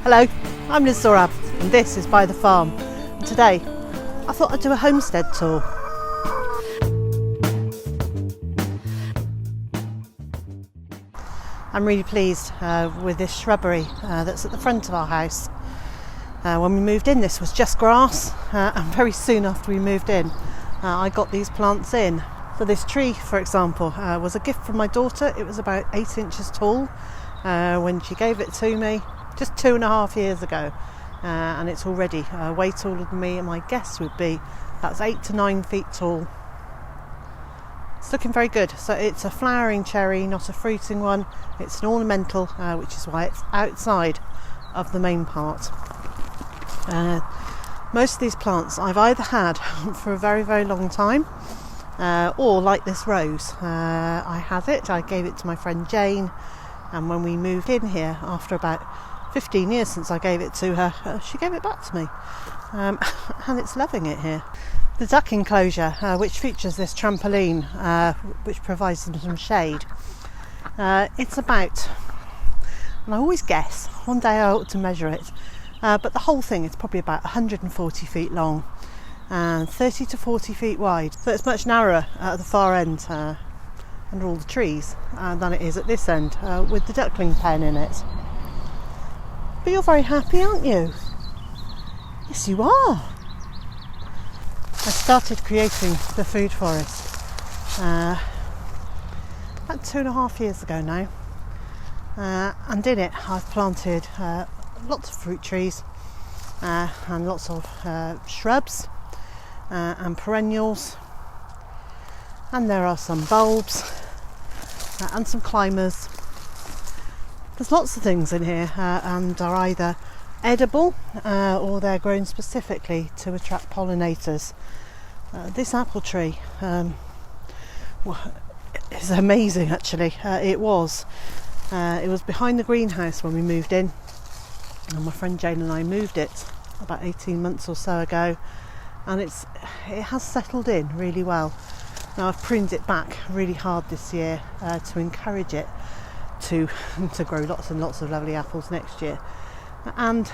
Hello, I'm Zorab and this is Byther Farm. And today I thought I'd do a homestead tour. I'm really pleased with this shrubbery that's at the front of our house. When we moved in, this was just grass, and very soon after we moved in, I got these plants in. So this tree, for example, was a gift from my daughter. It was about 8 inches tall when she gave it to me just 2.5 years ago, and it's already way taller than me, and my guess would be that's 8 to 9 feet tall. It's looking very good. So it's a flowering cherry, not a fruiting one. It's an ornamental, which is why it's outside of the main part. Most of these plants I've either had for a very, very long time, or like this rose. I had it, I gave it to my friend Jane, and when we moved in here, after about 15 years since I gave it to her, she gave it back to me, and it's loving it here. The duck enclosure, which features this trampoline, which provides them some shade, it's about, and I always guess, one day I ought to measure it, but the whole thing is probably about 140 feet long and 30 to 40 feet wide, so it's much narrower at the far end under all the trees than it is at this end with the duckling pen in it. But you're very happy, aren't you? Yes, you are. I started creating the food forest about 2.5 years ago now, and in it I've planted lots of fruit trees and lots of shrubs and perennials, and there are some bulbs and some climbers. There's lots of things in here and are either edible or they're grown specifically to attract pollinators. This apple tree is amazing actually. It was behind the greenhouse when we moved in, and my friend Jane and I moved it about 18 months or so ago, and it has settled in really well. Now I've pruned it back really hard this year to encourage it to grow lots and lots of lovely apples next year, and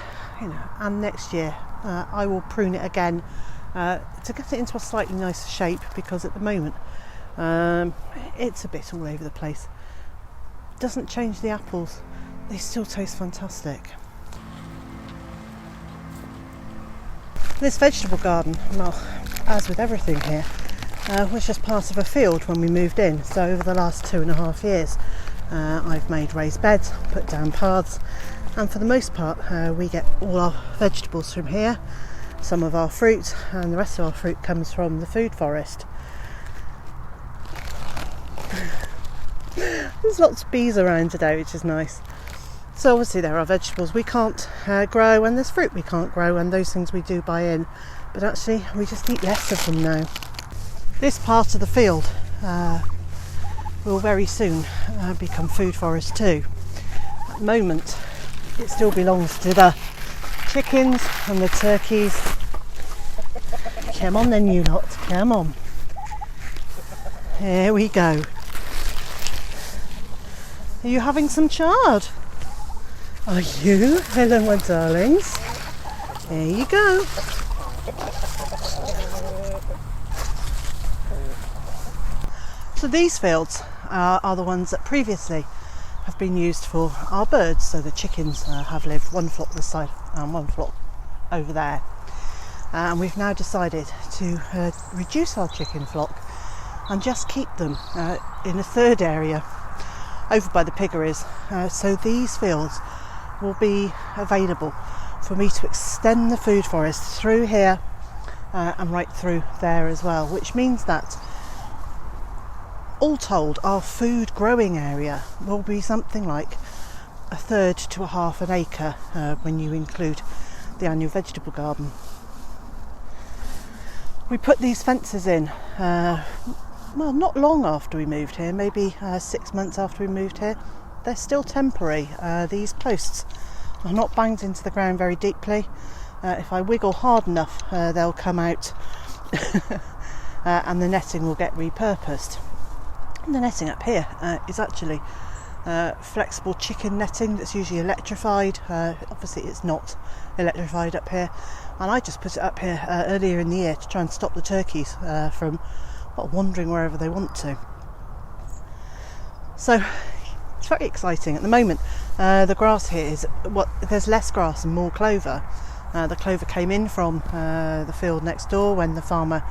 next year I will prune it again to get it into a slightly nicer shape, because at the moment it's a bit all over the place. Doesn't change the apples, they still taste fantastic. This vegetable garden, well, as with everything here, was just part of a field when we moved in. So over the last 2.5 years I've made raised beds, put down paths, and for the most part we get all our vegetables from here, some of our fruit, and the rest of our fruit comes from the food forest. There's lots of bees around today, which is nice. So obviously there are vegetables we can't grow, and there's fruit we can't grow, and those things we do buy in, but actually we just eat less of them now. This part of the field will very soon become food forest too. At the moment it still belongs to the chickens and the turkeys. Come on then, you lot, come on. Here we go. Are you having some chard? Are you? Hello my darlings. There you go. So these fields are the ones that previously have been used for our birds. So the chickens have lived one flock this side and one flock over there. And we've now decided to reduce our chicken flock and just keep them in a third area over by the piggeries. So these fields will be available for me to extend the food forest through here and right through there as well, which means that all told our food growing area will be something like 1/3 to 1/2 acre when you include the annual vegetable garden. We put these fences in well, not long after we moved here, maybe 6 months after we moved here. They're still temporary. These posts are not banged into the ground very deeply. If I wiggle hard enough, they'll come out and the netting will get repurposed. And the netting up here is actually flexible chicken netting that's usually electrified. Obviously it's not electrified up here, and I just put it up here earlier in the year to try and stop the turkeys from wandering wherever they want to. So it's very exciting at the moment. The grass here is there's less grass and more clover. The clover came in from the field next door when the farmer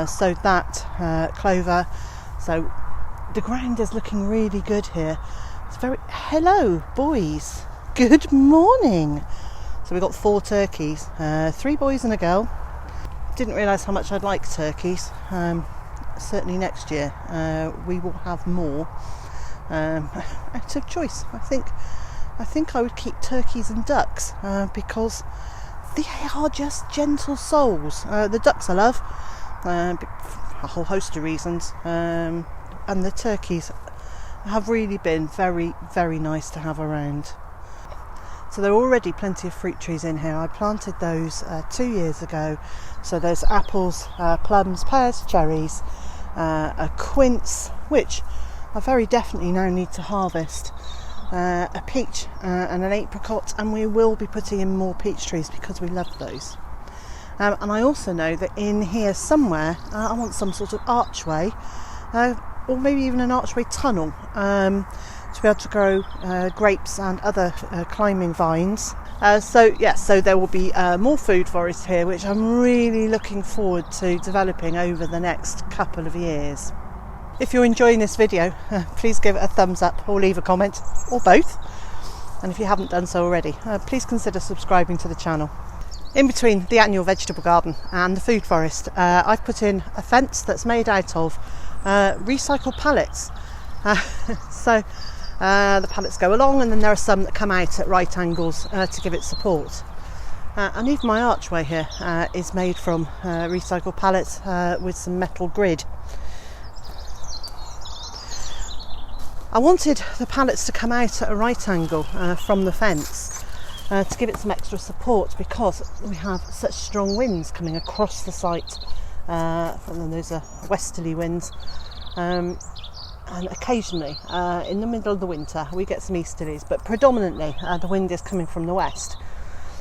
sowed that clover. So the ground is looking really good here. It's hello boys, good morning. So we've got 4 turkeys, 3 boys and a girl. Didn't realise how much I'd like turkeys. Certainly next year we will have more out of choice. I think I would keep turkeys and ducks because they are just gentle souls. The ducks I love, a whole host of reasons, and the turkeys have really been very, very nice to have around. So there are already plenty of fruit trees in here. I planted those 2 years ago. So there's apples, plums, pears, cherries, a quince, which I very definitely now need to harvest, a peach and an apricot, and we will be putting in more peach trees because we love those. And I also know that in here somewhere I want some sort of archway, or maybe even an archway tunnel, to be able to grow grapes and other climbing vines. So there will be more food forest here, which I'm really looking forward to developing over the next couple of years. If you're enjoying this video, please give it a thumbs up or leave a comment, or both. And if you haven't done so already, please consider subscribing to the channel. In between the annual vegetable garden and the food forest, I've put in a fence that's made out of recycled pallets. So the pallets go along, and then there are some that come out at right angles to give it support. And even my archway here is made from recycled pallets with some metal grid. I wanted the pallets to come out at a right angle from the fence to give it some extra support, because we have such strong winds coming across the site, and then those are westerly winds, and occasionally in the middle of the winter we get some easterlies, but predominantly the wind is coming from the west.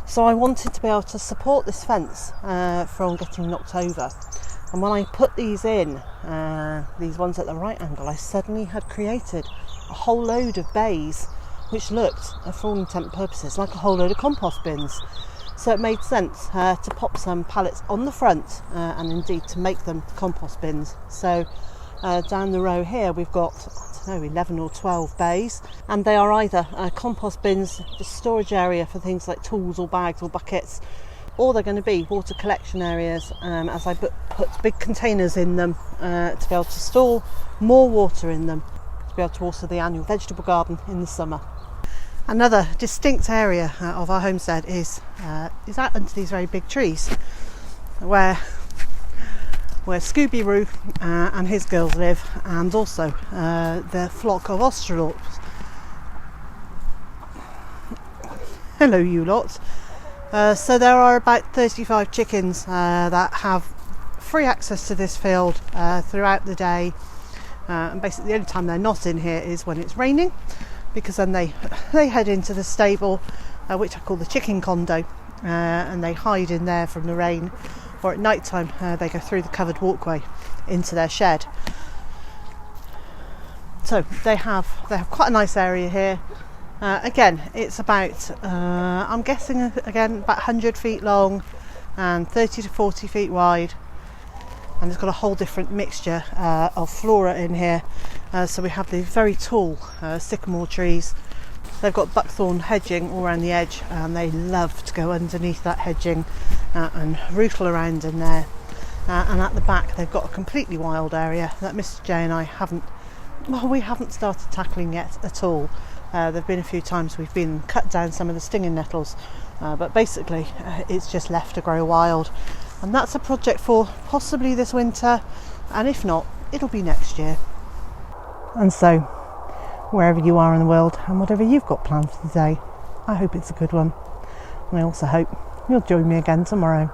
So I wanted to be able to support this fence from getting knocked over. And when I put these in, these ones at the right angle, I suddenly had created a whole load of bays which looked, for all intent and purposes, like a whole load of compost bins. So it made sense to pop some pallets on the front and indeed to make them compost bins. So down the row here we've got, 11 or 12 bays, and they are either compost bins, the storage area for things like tools or bags or buckets, or they're going to be water collection areas, as I put big containers in them to be able to store more water in them, to be able to water the annual vegetable garden in the summer. Another distinct area of our homestead is out under these very big trees, where Scooby-Roo and his girls live, and also their flock of Australorps. Hello you lot. So there are about 35 chickens that have free access to this field throughout the day, and basically the only time they're not in here is when it's raining, because then they head into the stable, which I call the chicken condo, and they hide in there from the rain, or at night time they go through the covered walkway into their shed. So they have quite a nice area here. Again, it's about, I'm guessing again, about 100 feet long and 30 to 40 feet wide, and it's got a whole different mixture of flora in here. So we have these very tall sycamore trees. They've got buckthorn hedging all around the edge, and they love to go underneath that hedging and rootle around in there. And at the back they've got a completely wild area that Mr. J and I haven't started tackling yet at all. There have been a few times we've been cut down some of the stinging nettles, but basically it's just left to grow wild, and that's a project for possibly this winter, and if not, it'll be next year. And so, wherever you are in the world and whatever you've got planned for today, I hope it's a good one, and I also hope you'll join me again tomorrow.